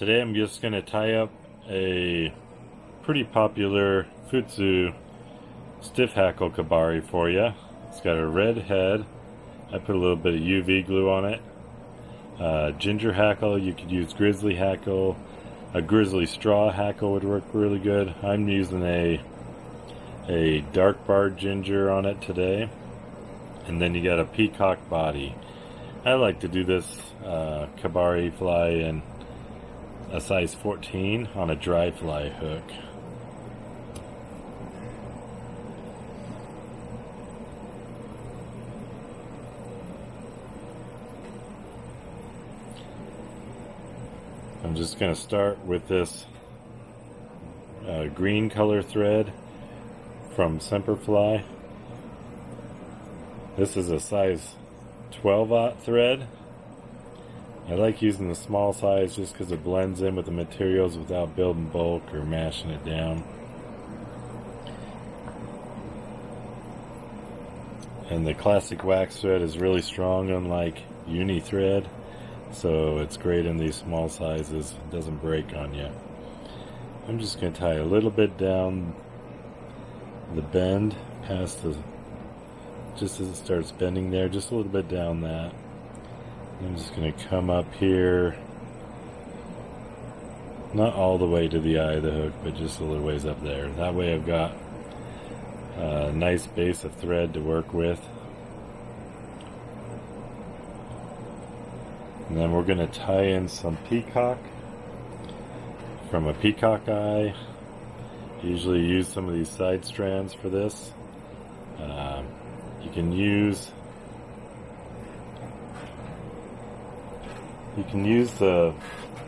Today I'm just going to tie up a pretty popular Futsu stiff hackle Kebari for you. It's got a red head. I put a little bit of UV glue on it. Ginger hackle, you could use grizzly hackle. A grizzly straw hackle would work really good. I'm using a dark barred ginger on it today. And then you got a peacock body. I like to do this Kebari fly in a size 14 on a dry fly hook. I'm just going to start with this green color thread from Semperfli. This is a size 12/0 thread. I like using the small size just because it blends in with the materials without building bulk or mashing it down. And the classic wax thread is really strong, unlike uni thread, so it's great in these small sizes. It doesn't break on you. I'm just going to tie a little bit down the bend past the, just as it starts bending there, just a little bit down that. I'm just going to come up here, not all the way to the eye of the hook, but just a little ways up there. That way I've got a nice base of thread to work with. And then we're going to tie in some peacock from a peacock eye. I usually use some of these side strands for this. You can use the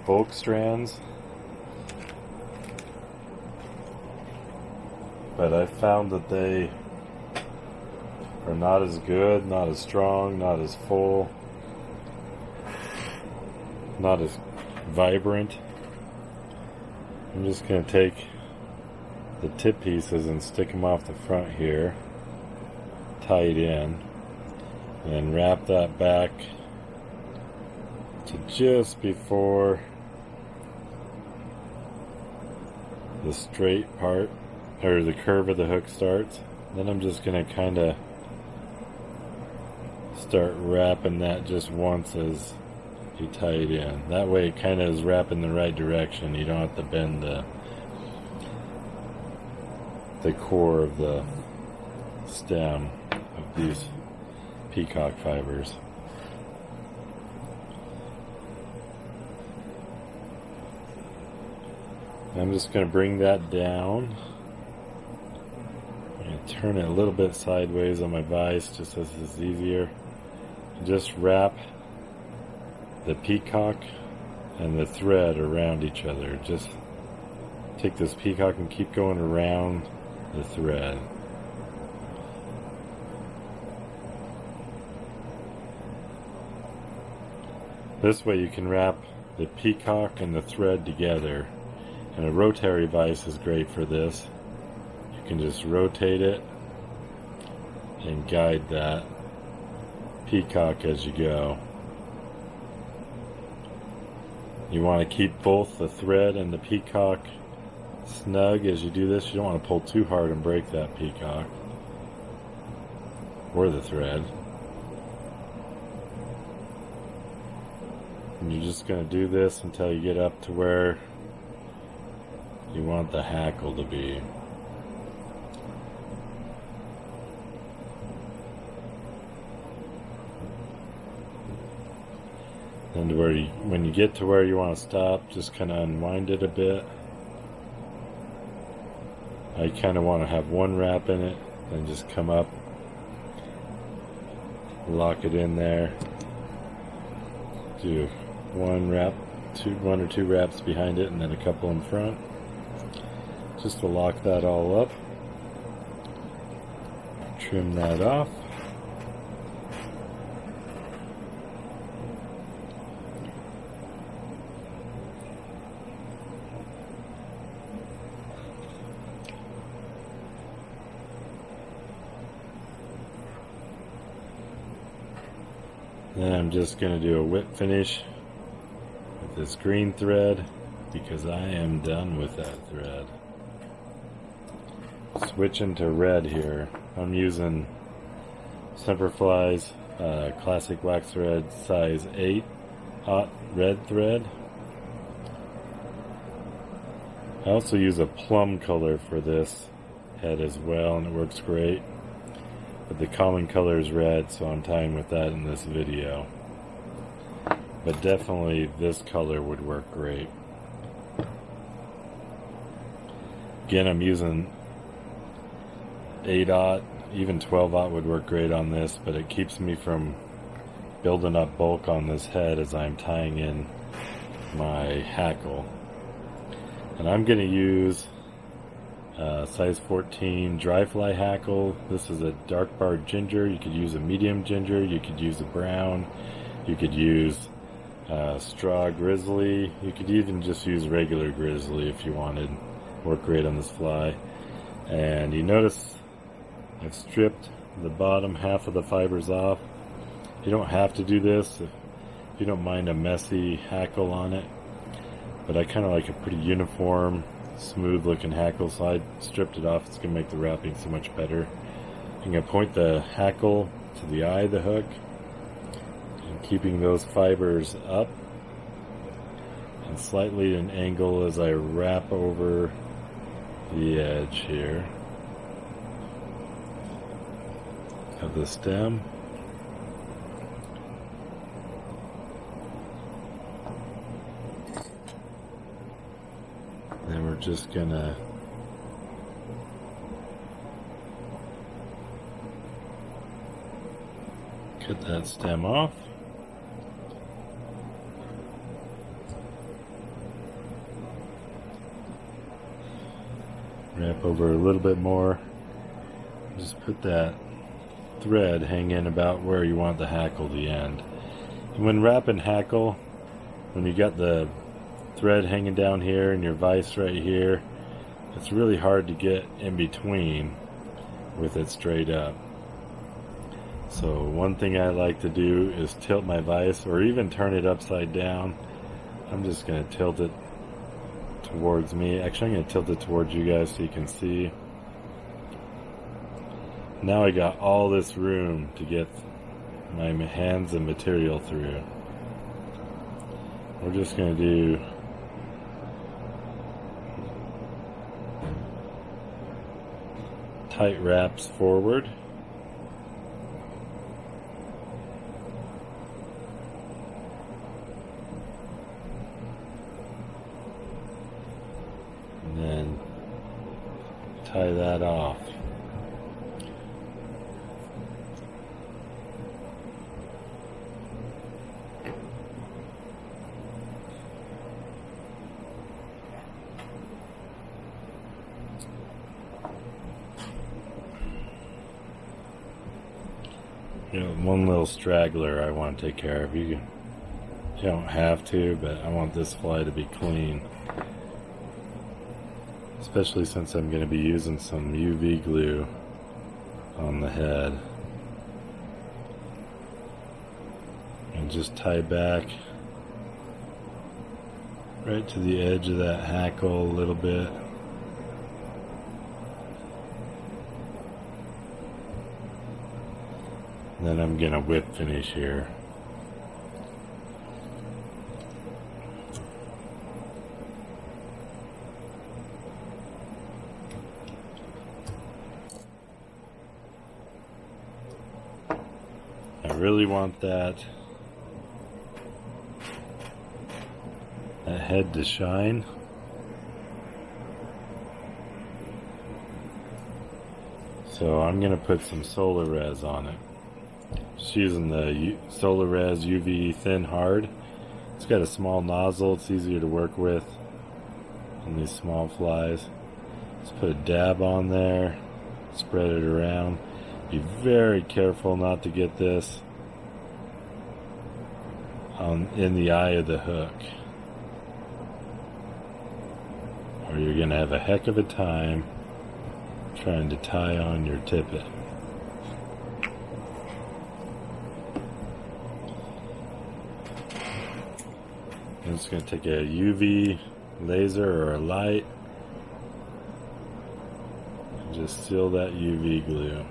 bulk strands, but I found that they are not as good, not as strong, not as full, not as vibrant. I'm just going to take the tip pieces and stick them off the front here, tie it in, and wrap that back to just before the straight part, or the curve of the hook starts. Then I'm just going to kind of start wrapping that just once as you tie it in. That way it kind of is wrapping the right direction. You don't have to bend the core of the stem of these peacock fibers. I'm just going to bring that down. I'm going to turn it a little bit sideways on my vise just as it's easier. Just wrap the peacock and the thread around each other. Just take this peacock and keep going around the thread. This way you can wrap the peacock and the thread together. And a rotary vise is great for this. You can just rotate it and guide that peacock as you go. You want to keep both the thread and the peacock snug as you do this. You don't want to pull too hard and break that peacock or the thread. And you're just going to do this until you get up to where you want the hackle to be. And when you get to where you want to stop, just kind of unwind it a bit. I kind of want to have one wrap in it, and just come up, lock it in there, do one or two wraps behind it, and then a couple in front, just to lock that all up. Trim that off. Then I'm just going to do a whip finish with this green thread. because I am done with that thread. Switching to red here. I'm using Semperfli's classic wax thread size 8 hot red thread. I also use a plum color for this head as well, and it works great. But the common color is red, so I'm tying with that in this video. But definitely this color would work great. Again, I'm using 8/0, even 12/0 would work great on this, but it keeps me from building up bulk on this head as I'm tying in my hackle. And I'm going to use size 14 dry fly hackle. This is a dark barred ginger. You could use a medium ginger, you could use a brown, you could use straw grizzly, you could even just use regular grizzly if you wanted. Work great on this fly. And you notice I've stripped the bottom half of the fibers off. You don't have to do this if you don't mind a messy hackle on it, but I kind of like a pretty uniform, smooth looking hackle, so I stripped it off. It's going to make the wrapping so much better. I'm going to point the hackle to the eye of the hook and keeping those fibers up and slightly at an angle as I wrap over the edge here of the stem. Then we're just gonna cut that stem off. Wrap over a little bit more. Just put that thread hanging about where you want the hackle to end. And when wrapping hackle, when you got the thread hanging down here and your vise right here, it's really hard to get in between with it straight up. So one thing I like to do is tilt my vise, or even turn it upside down. I'm just going to tilt it towards me. Actually, I'm going to tilt it towards you guys so you can see. Now I got all this room to get my hands and material through. We're just going to do tight wraps forward. And then tie that off. You know, one little straggler I want to take care of. You don't have to, but I want this fly to be clean. Especially since I'm going to be using some UV glue on the head. And just tie back right to the edge of that hackle a little bit. Then I'm going to whip finish here. I really want that head to shine. So I'm going to put some Solar Res on it. Just using the Solar Res UV Thin Hard. It's got a small nozzle, it's easier to work with on these small flies. Just put a dab on there, spread it around. Be very careful not to get this in the eye of the hook, or you're going to have a heck of a time trying to tie on your tippet. I'm just going to take a UV laser or a light. And just seal that UV glue.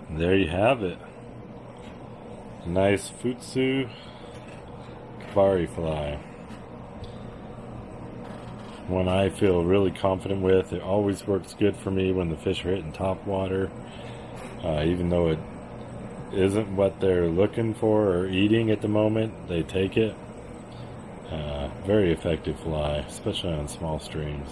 And there you have it. A nice Futsu Kebari fly. One I feel really confident with. It always works good for me when the fish are hitting top water. Even though it isn't what they're looking for or eating at the moment, they take it. Very effective fly, especially on small streams.